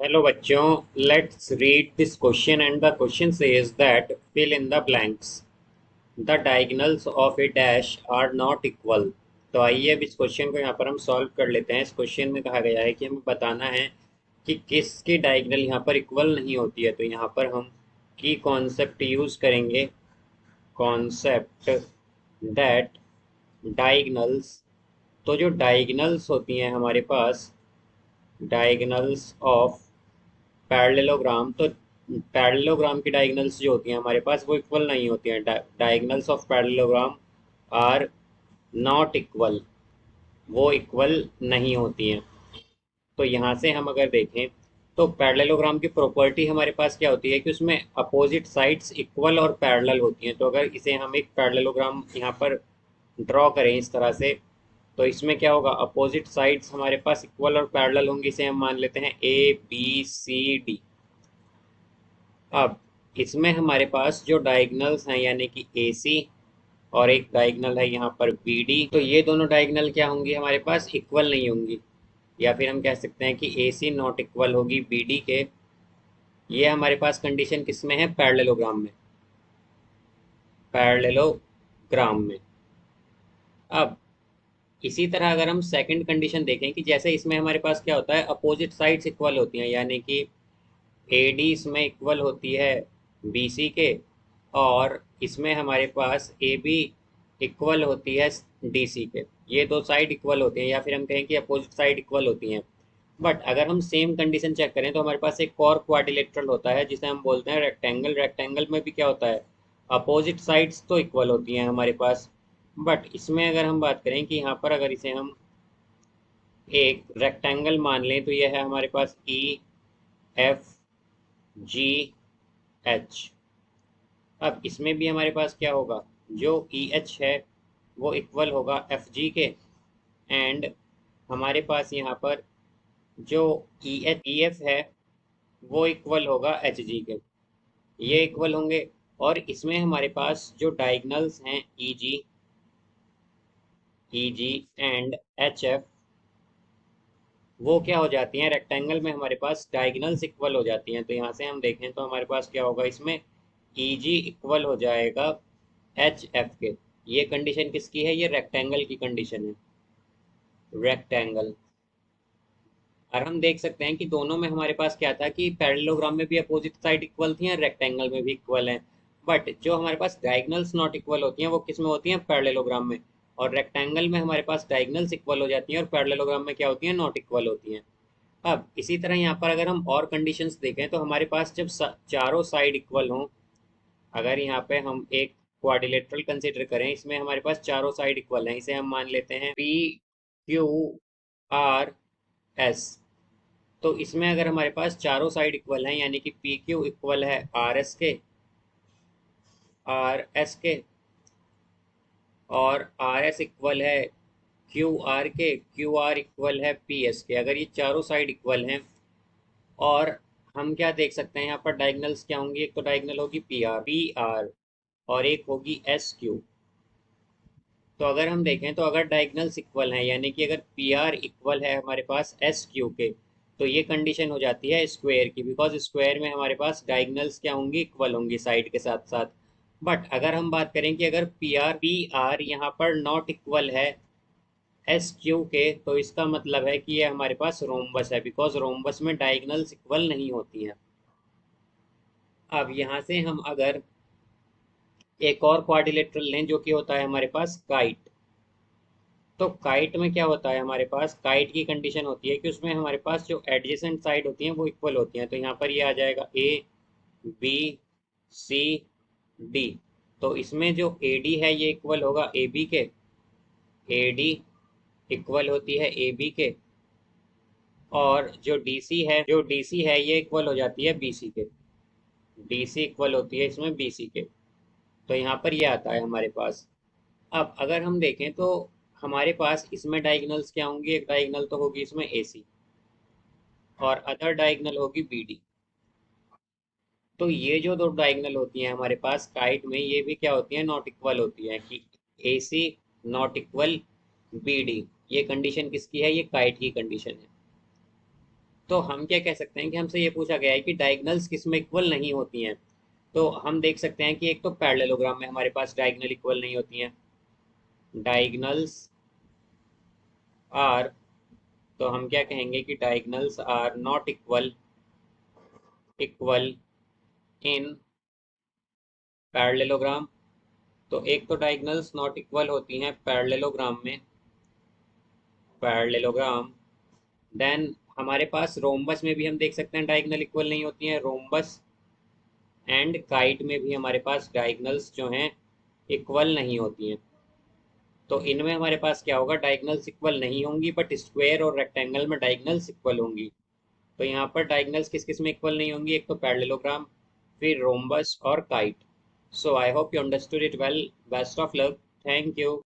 Hello बच्चों, let's read this question and the question says that fill in the blanks. The diagonals of a dash are not equal. तो आइए अब इस question को यहाँ पर हम सॉल्व कर लेते हैं। इस क्वेश्चन में कहा गया है कि हमें बताना है कि किसकी डायगोनल यहाँ पर इक्वल नहीं होती है। तो यहाँ पर हम की कॉन्सेप्ट यूज करेंगे, कॉन्सेप्ट दैट डायगोनल्स। तो जो डायगोनल्स होती हैं हमारे पास, डायगोनल्स ऑफ पैरेललोग्राम, तो पैरेललोग्राम की डायगोनल्स जो होती हैं हमारे पास वो इक्वल नहीं होती हैं। Diagonals of parallelogram are not equal, वो इक्वल नहीं होती हैं। तो यहाँ से हम अगर देखें तो पैरेललोग्राम की प्रॉपर्टी हमारे पास क्या होती है कि उसमें अपोजिट साइड्स इक्वल और पैरेलल होती हैं। तो अगर इसे हम एक पैरेललोग्राम यहाँ पर ड्रॉ करें इस तरह से, तो इसमें क्या होगा, अपोजिट साइड्स हमारे पास इक्वल और पैरेलल होंगी। इसे हम मान लेते हैं ए बी सी डी। अब इसमें हमारे पास जो डायगोनल्स हैं यानी कि ए सी और एक डायगोनल है यहाँ पर बी डी, तो ये दोनों डायगोनल क्या होंगी, हमारे पास इक्वल नहीं होंगी। या फिर हम कह सकते हैं कि ए सी नॉट इक्वल होगी बी डी के। ये हमारे पास कंडीशन किस में है, पैरेललोग्राम में, पैरेललोग्राम में। अब इसी तरह अगर हम सेकंड कंडीशन देखें कि जैसे इसमें हमारे पास क्या होता है, अपोजिट साइड्स इक्वल होती हैं, यानी कि ए डी इसमें इक्वल होती है बी सी के, और इसमें हमारे पास ए बी इक्वल होती है डी सी के। ये दो साइड इक्वल होती हैं, या फिर हम कहें कि अपोजिट साइड इक्वल होती हैं। बट अगर हम सेम कंडीशन चेक करें तो हमारे पास एक और क्वाड्रिलेटरल होता है जिसे हम बोलते हैं रेक्टेंगल। रेक्टेंगल में भी क्या होता है, अपोजिट साइड्स तो इक्वल होती हैं हमारे पास। बट इसमें अगर हम बात करें कि यहाँ पर अगर इसे हम एक रेक्टेंगल मान लें तो यह है हमारे पास ई एफ जी एच। अब इसमें भी हमारे पास क्या होगा, जो ई एच है वो इक्वल होगा एफ जी के, एंड हमारे पास यहाँ पर जो ई एफ है वो इक्वल होगा एच जी के। ये इक्वल होंगे। और इसमें हमारे पास जो डायगनल्स हैं ई जी एंड एच एफ, वो क्या हो जाती हैं, रेक्टेंगल में हमारे पास डायगनल्स इक्वल हो जाती हैं। तो यहाँ से हम देखें तो हमारे पास क्या होगा, इसमें ई जी इक्वल हो जाएगा एच एफ के। ये कंडीशन किसकी है, ये रेक्टेंगल की कंडीशन है, रेक्टेंगल। और हम देख सकते हैं कि दोनों में हमारे पास क्या था कि पैरेललोग्राम में भी अपोजिट साइड इक्वल थी और रेक्टेंगल में भी इक्वल है। बट जो हमारे पास डायगनल्स नॉट इक्वल होती हैं वो किस में होती हैं, पैरेललोग्राम में। और रेक्टेंगल में हमारे पास डायगनल्स इक्वल हो जाती हैं और पैरेललोग्राम में क्या होती हैं, नॉट इक्वल होती हैं। अब इसी तरह यहाँ पर अगर हम और कंडीशंस देखें तो हमारे पास जब चारों साइड इक्वल हों, अगर यहाँ पे हम एक क्वाड्रिलेटरल कंसिडर करें, इसमें हमारे पास चारों साइड इक्वल हैं। इसे हम मान लेते हैं पी क्यू आर एस। तो इसमें अगर हमारे पास चारों साइड इक्वल हैं यानी कि पी क्यू इक्वल है आर एस के, आर एस के, और आर एस इक्वल है क्यू आर के, क्यू आर इक्वल है पी एस के, अगर ये चारों साइड इक्वल हैं, और हम क्या देख सकते हैं यहाँ पर डायगनल्स क्या होंगी, एक तो डायगनल होगी पी आर और एक होगी एस क्यू। तो अगर हम देखें तो अगर डायगनल्स इक्वल हैं यानी कि अगर पी आर इक्वल है हमारे पास एस क्यू के, तो ये कंडीशन हो जाती है स्क्वायर की, बिकॉज स्क्वायर में हमारे पास डायगनल्स क्या होंगी, इक्वल होंगी साइड के साथ साथ। बट अगर हम बात करें कि अगर पी आर यहाँ पर नॉट इक्वल है एस क्यू के, तो इसका मतलब है कि ये हमारे पास रोम्बस है, बिकॉज रोम्बस में डायगनल्स इक्वल नहीं होती हैं। अब यहाँ से हम अगर एक और क्वाड्रिलेटरल लें जो कि होता है हमारे पास काइट, तो काइट में क्या होता है, हमारे पास काइट की कंडीशन होती है कि उसमें हमारे पास जो एडजेसेंट साइड होती हैं वो इक्वल होती हैं। तो यहाँ पर ये आ जाएगा ए बी सी डी। तो इसमें जो ए डी है ये इक्वल होगा ए बी के, ए डी इक्वल होती है ए बी के, और जो डी सी है ये इक्वल हो जाती है बी सी के, डी सी इक्वल होती है इसमें बी सी के। तो यहाँ पर ये आता है हमारे पास। अब अगर हम देखें तो हमारे पास इसमें डायगनल्स क्या होंगी, एक डायगनल तो होगी इसमें ए सी और अदर डायगनल होगी बी डी। तो ये जो दो डायगनल होती हैं हमारे पास काइट में, ये भी क्या होती हैं, नॉट इक्वल होती हैं कि ए सी नॉट इक्वल बी डी। ये कंडीशन किसकी है, ये काइट की कंडीशन है। तो हम क्या कह सकते हैं कि हमसे ये पूछा गया है कि डायगनल्स किस में इक्वल नहीं होती हैं। तो हम देख सकते हैं कि एक तो पैरेललोग्राम में हमारे पास डायगनल इक्वल नहीं होती हैं। डायगनल्स आर, तो हम क्या कहेंगे कि diagonals are not equal equal in parallelogram. तो एक तो डायगनल्स नॉट इक्वल होती हैं पैरेललोग्राम में, पैरेललोग्राम। देन हमारे पास रोम्बस में भी हम देख सकते हैं डायगनल इक्वल नहीं होती हैं, रोम्बस एंड काइट में भी हमारे पास डायगनल्स जो हैं इक्वल नहीं होती हैं। तो इनमें हमारे पास क्या होगा, डायगनल्स इक्वल नहीं होंगी, बट स्क्वायर और रेक्टेंगल में डायगनल्स इक्वल होंगी। तो यहाँ पर डायगनल्स किस किस में इक्वल नहीं होंगी, एक तो पैरेललोग्राम, फिर रोम्बस और kite. So I hope you understood it well. Best of luck. Thank you.